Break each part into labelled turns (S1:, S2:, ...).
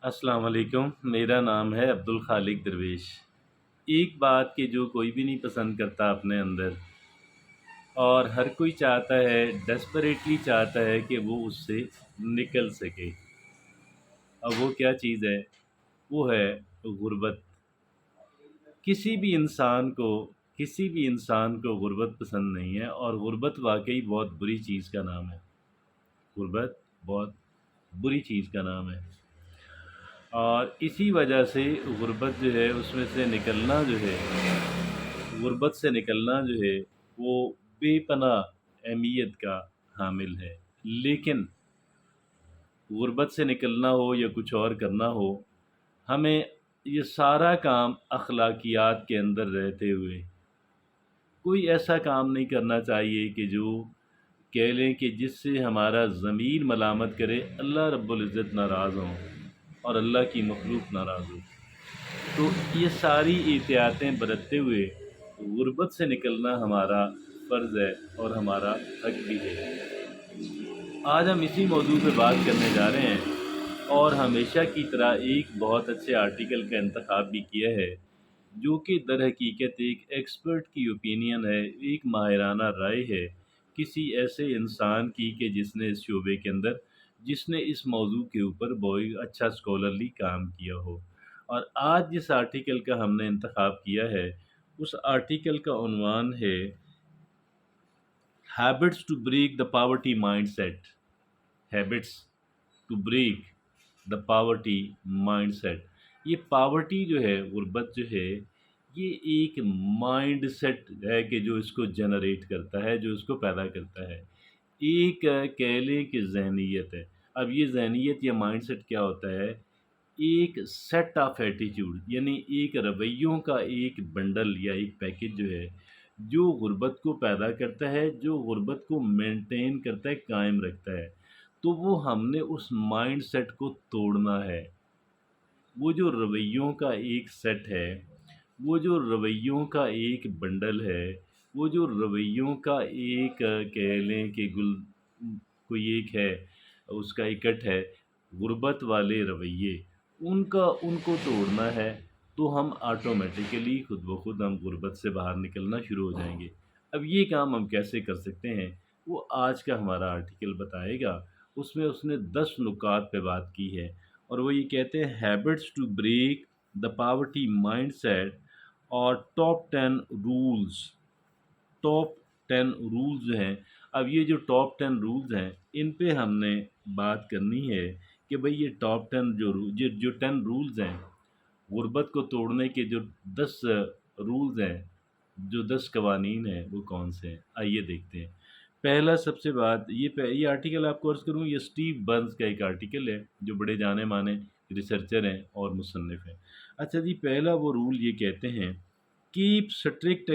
S1: السلام علیکم، میرا نام ہے عبدالخالق درویش۔ ایک بات کہ جو کوئی بھی نہیں پسند کرتا اپنے اندر، اور ہر کوئی چاہتا ہے، ڈیسپریٹلی چاہتا ہے کہ وہ اس سے نکل سکے۔ اب وہ کیا چیز ہے؟ وہ ہے غربت۔ کسی بھی انسان کو غربت پسند نہیں ہے، اور غربت واقعی بہت بری چیز کا نام ہے۔ غربت بہت بری چیز کا نام ہے، اور اسی وجہ سے غربت جو ہے اس میں سے نکلنا جو ہے غربت سے نکلنا جو ہے وہ بے پناہ اہمیت کا حامل ہے۔ لیکن غربت سے نکلنا ہو یا کچھ اور کرنا ہو، ہمیں یہ سارا کام اخلاقیات کے اندر رہتے ہوئے کوئی ایسا کام نہیں کرنا چاہیے کہ جو کہہ لیں کہ جس سے ہمارا ضمیر ملامت کرے، اللہ رب العزت ناراض ہوں اور اللہ کی مخلوق ناراض ہو۔ تو یہ ساری احتیاطیں برتتے ہوئے غربت سے نکلنا ہمارا فرض ہے اور ہمارا حق بھی ہے۔ آج ہم اسی موضوع پہ بات کرنے جا رہے ہیں، اور ہمیشہ کی طرح ایک بہت اچھے آرٹیکل کا انتخاب بھی کیا ہے، جو کہ در حقیقت ایک ایکسپرٹ کی اوپینین ہے، ایک ماہرانہ رائے ہے کسی ایسے انسان کی کہ جس نے اس شعبے کے اندر، جس نے اس موضوع کے اوپر بہت اچھا اسکالرلی کام کیا ہو۔ اور آج جس آرٹیکل کا ہم نے انتخاب کیا ہے، اس آرٹیکل کا عنوان ہے habits to break the poverty mind set. Habits to break the poverty mind set. یہ پاورٹی جو ہے، غربت جو ہے، یہ ایک مائنڈ سیٹ ہے کہ جو اس کو جنریٹ کرتا ہے، جو اس کو پیدا کرتا ہے۔ ایک کہہ لیں کہ ذہنیت ہے۔ اب یہ ذہنیت یا مائنڈ سیٹ کیا ہوتا ہے؟ ایک سیٹ آف ایٹیٹیوڈ، یعنی ایک رویوں کا ایک بنڈل یا ایک پیکج جو ہے، جو غربت کو پیدا کرتا ہے، جو غربت کو مینٹین کرتا ہے، قائم رکھتا ہے۔ تو وہ ہم نے اس مائنڈ سیٹ کو توڑنا ہے۔ وہ جو رویوں کا ایک سیٹ ہے، وہ جو رویوں کا ایک بنڈل ہے، وہ جو رویوں کا ایک کہہ لیں کہ کوئی ایک ہے، اس کا اکٹ ہے، غربت والے رویے، ان کو توڑنا ہے، تو ہم آٹومیٹیکلی خود بخود ہم غربت سے باہر نکلنا شروع ہو جائیں گے۔ اب یہ کام ہم کیسے کر سکتے ہیں، وہ آج کا ہمارا آرٹیکل بتائے گا۔ اس نے 10 نکات پہ بات کی ہے، اور وہ یہ کہتے ہیں habits to break the poverty mind set, اور ٹاپ 10 رولز جو ہیں۔ اب یہ جو ٹاپ 10 رولز ہیں، ان پہ ہم نے بات کرنی ہے کہ بھئی یہ ٹاپ 10 جو 10 رولز ہیں، غربت کو توڑنے کے جو 10 رولز ہیں، جو 10 قوانین ہیں، وہ کون سے ہیں؟ آئیے دیکھتے ہیں۔ پہلا سب سے بات یہ آرٹیکل آپ کو عرض کروں، یہ اسٹیو برنز کا ایک آرٹیکل ہے، جو بڑے جانے مانے ریسرچر ہیں اور مصنف ہیں۔ اچھا جی، پہلا وہ رول یہ کہتے ہیں، keep strict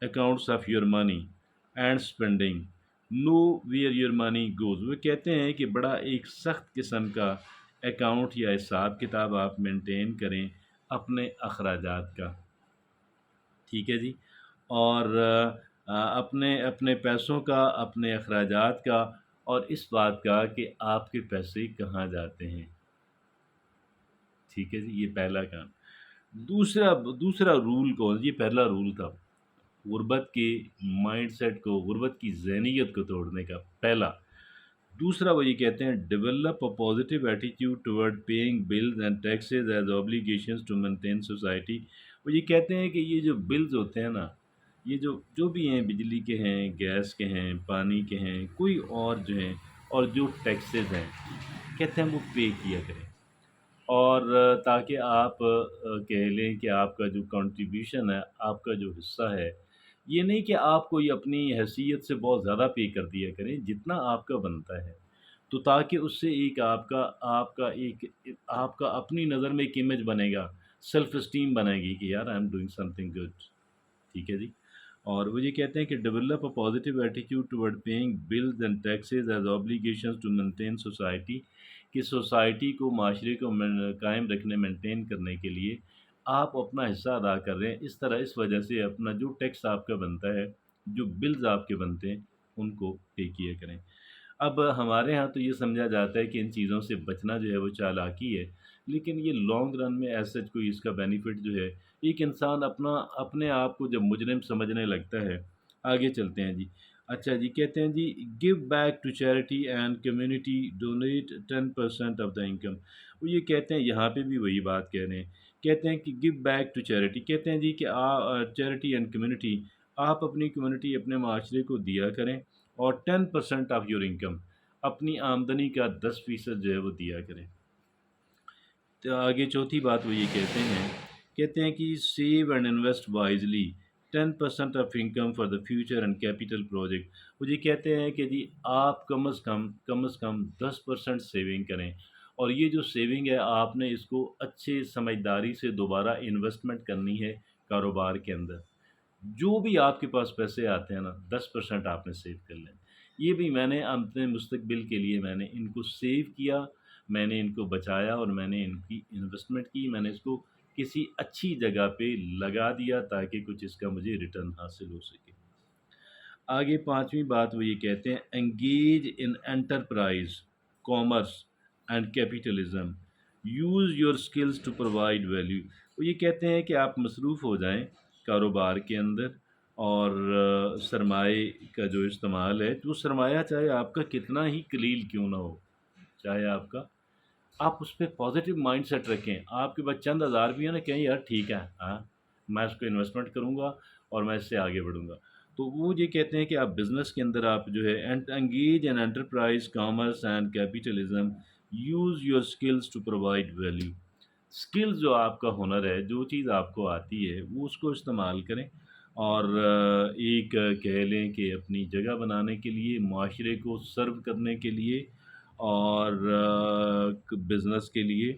S1: accounts of your money and spending, know where your money goes. وہ کہتے ہیں کہ بڑا ایک سخت قسم کا اکاؤنٹ یا حساب کتاب آپ مینٹین کریں اپنے اخراجات کا، ٹھیک ہے جی، اور اپنے پیسوں کا، اپنے اخراجات کا، اور اس بات کا کہ آپ کے پیسے کہاں جاتے ہیں، ٹھیک ہے جی۔ یہ پہلا کام۔ دوسرا رول یہ پہلا رول تھا غربت کے مائنڈ سیٹ کو، غربت کی ذہنیت کو توڑنے کا پہلا۔ دوسرا وہ یہ کہتے ہیں، develop a positive attitude toward paying bills and taxes as obligations to maintain society. وہ یہ کہتے ہیں کہ یہ جو بلز ہوتے ہیں نا، یہ جو بھی ہیں، بجلی کے ہیں، گیس کے ہیں، پانی کے ہیں، کوئی اور جو ہیں، اور جو ٹیکسز ہیں، کہتے ہیں وہ پے کیا کریں، اور تاکہ آپ کہہ لیں کہ آپ کا جو کنٹریبیوشن ہے، آپ کا جو حصہ ہے، یہ نہیں کہ آپ کوئی اپنی حیثیت سے بہت زیادہ پے کر دیا کریں، جتنا آپ کا بنتا ہے، تو تاکہ اس سے ایک آپ کا اپنی نظر میں ایک امیج بنے گا، سیلف اسٹیم بنے گی کہ یار I am doing something good, ٹھیک ہے جی۔ اور وہ یہ کہتے ہیں کہ develop a positive attitude toward paying bills and taxes as obligations to maintain society, کہ سوسائٹی کو، معاشرے کو قائم رکھنے، مینٹین کرنے کے لیے آپ اپنا حصہ ادا کر رہے ہیں، اس وجہ سے اپنا جو ٹیکس آپ کا بنتا ہے، جو بلز آپ کے بنتے ہیں، ان کو پے کیا کریں۔ اب ہمارے یہاں تو یہ سمجھا جاتا ہے کہ ان چیزوں سے بچنا جو ہے وہ چالاکی ہے، لیکن یہ لانگ رن میں ایز سچ کوئی اس کا بینیفٹ جو ہے، ایک انسان اپنے آپ کو جب مجرم سمجھنے لگتا ہے۔ آگے چلتے ہیں جی۔ اچھا جی، کہتے ہیں جی give back to charity and community, donate 10% of the income. وہ یہ کہتے ہیں، یہاں پہ بھی وہی بات کہہ رہے ہیں، کہتے ہیں کہ گیو بیک ٹو چیریٹی، کہتے ہیں جی کہ چیریٹی اینڈ کمیونٹی، آپ اپنی کمیونٹی، اپنے معاشرے کو دیا کریں، اور 10% آف یور انکم، اپنی آمدنی کا 10% جو ہے وہ دیا کریں۔ تو آگے چوتھی بات وہ یہ کہتے ہیں کہ save and invest wisely, 10% of income for the future and capital project. وہ یہ کہتے ہیں کہ جی آپ کم از کم 10% سیونگ کریں، اور یہ جو سیونگ ہے آپ نے اس کو اچھے سمجھداری سے دوبارہ انویسٹمنٹ کرنی ہے کاروبار کے اندر۔ جو بھی آپ کے پاس پیسے آتے ہیں نا، 10% آپ نے سیو کر لیں۔ یہ بھی میں نے اپنے مستقبل کے لیے میں نے ان کو سیو کیا، میں نے ان کو بچایا، اور میں نے ان کی انویسٹمنٹ کی، میں نے اس کو کسی اچھی جگہ پہ لگا دیا تاکہ کچھ اس کا مجھے ریٹرن حاصل ہو سکے۔ آگے پانچویں بات وہ یہ کہتے ہیں engage in enterprise, commerce and capitalism, use your skills to provide value. وہ یہ کہتے ہیں کہ آپ مصروف ہو جائیں کاروبار کے اندر، اور سرمایہ کا جو استعمال ہے، جو سرمایہ چاہے آپ کا کتنا ہی قلیل کیوں نہ ہو، چاہے آپ اس پہ پازیٹیو مائنڈ سیٹ رکھیں۔ آپ کے پاس چند ہزار بھی ہیں نا، کہیں یار ٹھیک ہے، ہاں میں اس کو انویسٹمنٹ کروں گا اور میں اس سے آگے بڑھوں گا۔ تو وہ یہ کہتے ہیں کہ آپ بزنس کے اندر آپ جو ہے engage in enterprise, commerce and capitalism, use your skills to provide value. Skills جو آپ کا ہنر ہے، جو چیز آپ کو آتی ہے، وہ اس کو استعمال کریں، اور ایک کہہ لیں کہ اپنی جگہ بنانے کے لیے، معاشرے کو سرو کرنے کے لیے، اور بزنس کے لیے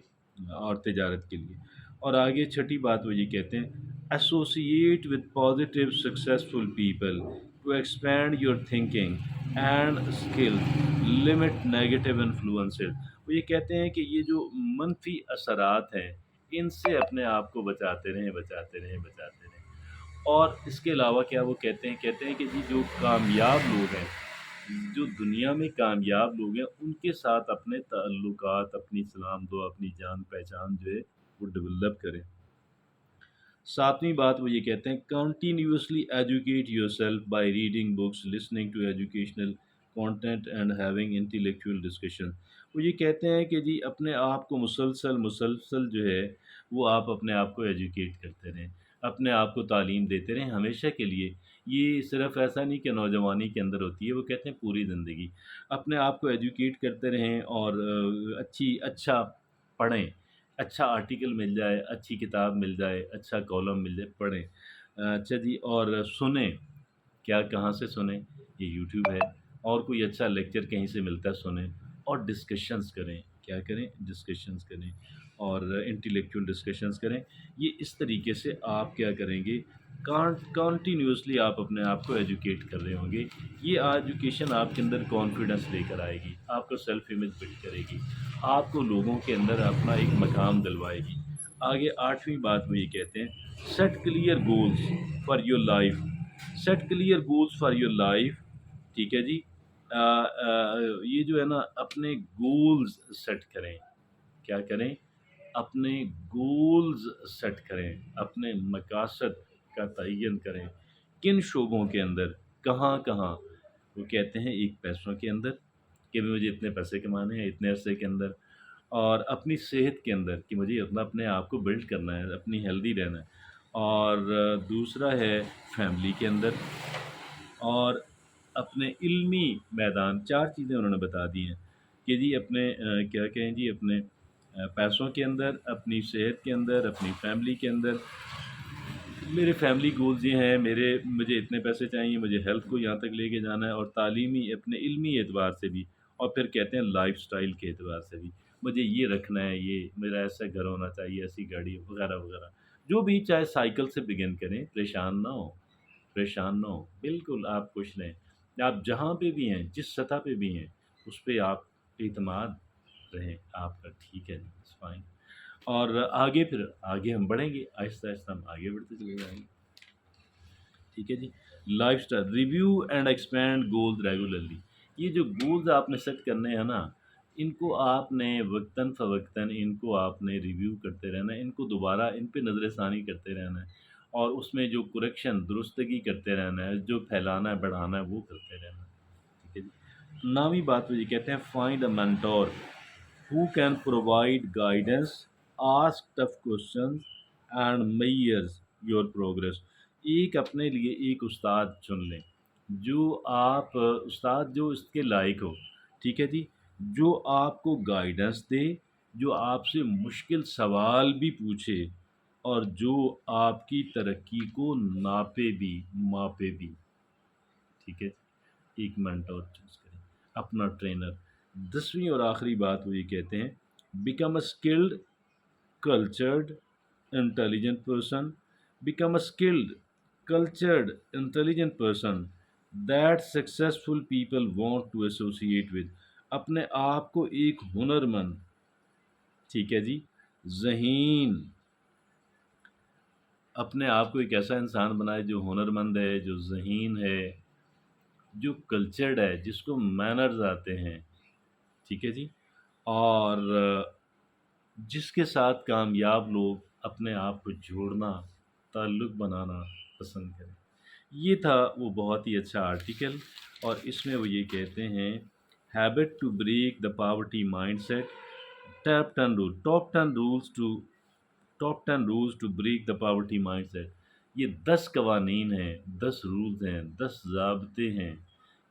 S1: اور تجارت کے لیے۔ اور آگے چھٹی بات وہ یہ کہتے ہیں associate with positive successful people to expand your thinking and skill, limit negative influences. وہ یہ کہتے ہیں کہ یہ جو منفی اثرات ہیں، ان سے اپنے آپ کو بچاتے رہیں، بچاتے رہیں، بچاتے رہیں۔ اور اس کے علاوہ کیا وہ کہتے ہیں کہ جی جو کامیاب لوگ ہیں، جو دنیا میں کامیاب لوگ ہیں، ان کے ساتھ اپنے تعلقات، اپنی سلام دعا، اپنی جان پہچان جو ہے وہ ڈیولپ کریں۔ ساتویں بات وہ یہ کہتے ہیں continuously educate yourself by reading books, listening to educational content and having intellectual discussion. وہ یہ کہتے ہیں کہ جی اپنے آپ کو مسلسل جو ہے وہ آپ اپنے آپ کو ایجوکیٹ کرتے رہیں، اپنے آپ کو تعلیم دیتے رہیں ہمیشہ کے لیے۔ یہ صرف ایسا نہیں کہ نوجوانی کے اندر ہوتی ہے، وہ کہتے ہیں پوری زندگی اپنے آپ کو ایجوکیٹ کرتے رہیں، اور اچھا پڑھیں، اچھا آرٹیکل مل جائے، اچھی کتاب مل جائے، اچھا کالم مل جائے، پڑھیں۔ اچھا جی، اور سنیں، کیا کہاں سے سنیں؟ یہ یوٹیوب ہے، اور کوئی اچھا لیکچر کہیں سے ملتا ہے سنیں، اور ڈسکشنز کریں، کیا کریں؟ ڈسکشنز کریں، اور انٹلیکچوئل ڈسکشنز کریں۔ یہ اس طریقے سے آپ کیا کریں گے، کنٹینیوسلی آپ اپنے آپ کو ایجوکیٹ کر رہے ہوں گے۔ یہ ایجوکیشن آپ کے اندر کانفیڈنس لے کر آئے گی، آپ کو سیلف امیج بلڈ کرے گی، آپ کو لوگوں کے اندر اپنا ایک مقام دلوائے گی۔ آگے آٹھویں بات وہ یہ کہتے ہیں set clear goals for your life, set clear goals for your life. ٹھیک ہے جی، یہ جو ہے نا اپنے گولز سیٹ کریں، کیا کریں؟ اپنے گولز سیٹ کریں، اپنے مقاصد کا تعین کریں، کن شعبوں کے اندر، کہاں کہاں۔ وہ کہتے ہیں ایک پیسوں کے اندر کہ مجھے اتنے پیسے کمانے ہیں اتنے عرصے کے اندر، اور اپنی صحت کے اندر کہ مجھے اپنے آپ کو بلڈ کرنا ہے، اپنی ہیلدی رہنا ہے، اور دوسرا ہے فیملی کے اندر، اور اپنے علمی میدان۔ چار چیزیں انہوں نے بتا دی ہیں کہ جی اپنے کیا کہیں جی، اپنے پیسوں کے اندر، اپنی صحت کے اندر، اپنی فیملی کے اندر۔ میرے فیملی گولز یہ ہیں، مجھے اتنے پیسے چاہیے، مجھے ہیلتھ کو یہاں تک لے کے جانا ہے، اور تعلیمی اپنے علمی اعتبار سے بھی، اور پھر کہتے ہیں لائف سٹائل کے اعتبار سے بھی، مجھے یہ رکھنا ہے، یہ میرا ایسا گھر ہونا چاہیے، ایسی گاڑی وغیرہ وغیرہ۔ جو بھی، چاہے سائیکل سے بگن کریں، پریشان نہ ہو، پریشان نہ ہو، بالکل آپ خوش رہیں۔ آپ جہاں پہ بھی ہیں، جس سطح پہ بھی ہیں، اس پہ آپ اعتماد رہیں آپ کا، ٹھیک ہے، فائن۔ اور آگے ہم بڑھیں گے، آہستہ آہستہ ہم آگے بڑھتے چلے جائیں گے۔ ٹھیک ہے جی، lifestyle review and expand goals regularly. یہ جو گولز آپ نے سیٹ کرنے ہیں نا، ان کو آپ نے وقتاً فوقتاً ان کو آپ نے ریویو کرتے رہنا ہے، ان کو دوبارہ ان پہ نظر ثانی کرتے رہنا ہے، اور اس میں جو کریکشن درستگی کرتے رہنا ہے، جو پھیلانا ہے بڑھانا ہے وہ کرتے رہنا ہے، ٹھیک ہے جی۔ نامی بات وہ یہ کہتے ہیں find a mentor who can provide guidance, ask tough questions and measures your progress۔ ایک اپنے لیے ایک استاد چن لیں، جو آپ استاد جو اس کے لائق ہو، ٹھیک ہے جی، جو آپ کو گائیڈنس دے، جو آپ سے مشکل سوال بھی پوچھے، اور جو آپ کی ترقی کو ناپے بھی ماپے بھی، ٹھیک ہے۔ ایک مینٹور چوز کریں، اپنا ٹرینر۔ 10ویں اور آخری بات وہ یہ کہتے ہیں become a skilled cultured intelligent person become a skilled cultured intelligent person that successful people want to associate with۔ اپنے آپ کو ایک ہنرمند، ٹھیک ہے جی، ذہین، اپنے آپ کو ایک ایسا انسان بنائے جو ہنرمند ہے، جو ذہین ہے، جو کلچرڈ ہے، جس کو مینرز آتے ہیں، ٹھیک ہے جی، اور جس کے ساتھ کامیاب لوگ اپنے آپ کو جوڑنا، تعلق بنانا پسند کریں۔ یہ تھا وہ بہت ہی اچھا آرٹیکل، اور اس میں وہ یہ کہتے ہیں habit to break the poverty mind set, top 10 rules to break the poverty mind set. یہ 10 قوانین ہیں، 10 رولز ہیں، 10 ضابطے ہیں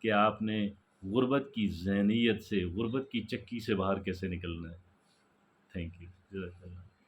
S1: کہ آپ نے غربت کی ذہنیت سے، غربت کی چکی سے باہر کیسے نکلنا ہے۔ تھینک یو، جزاک اللہ۔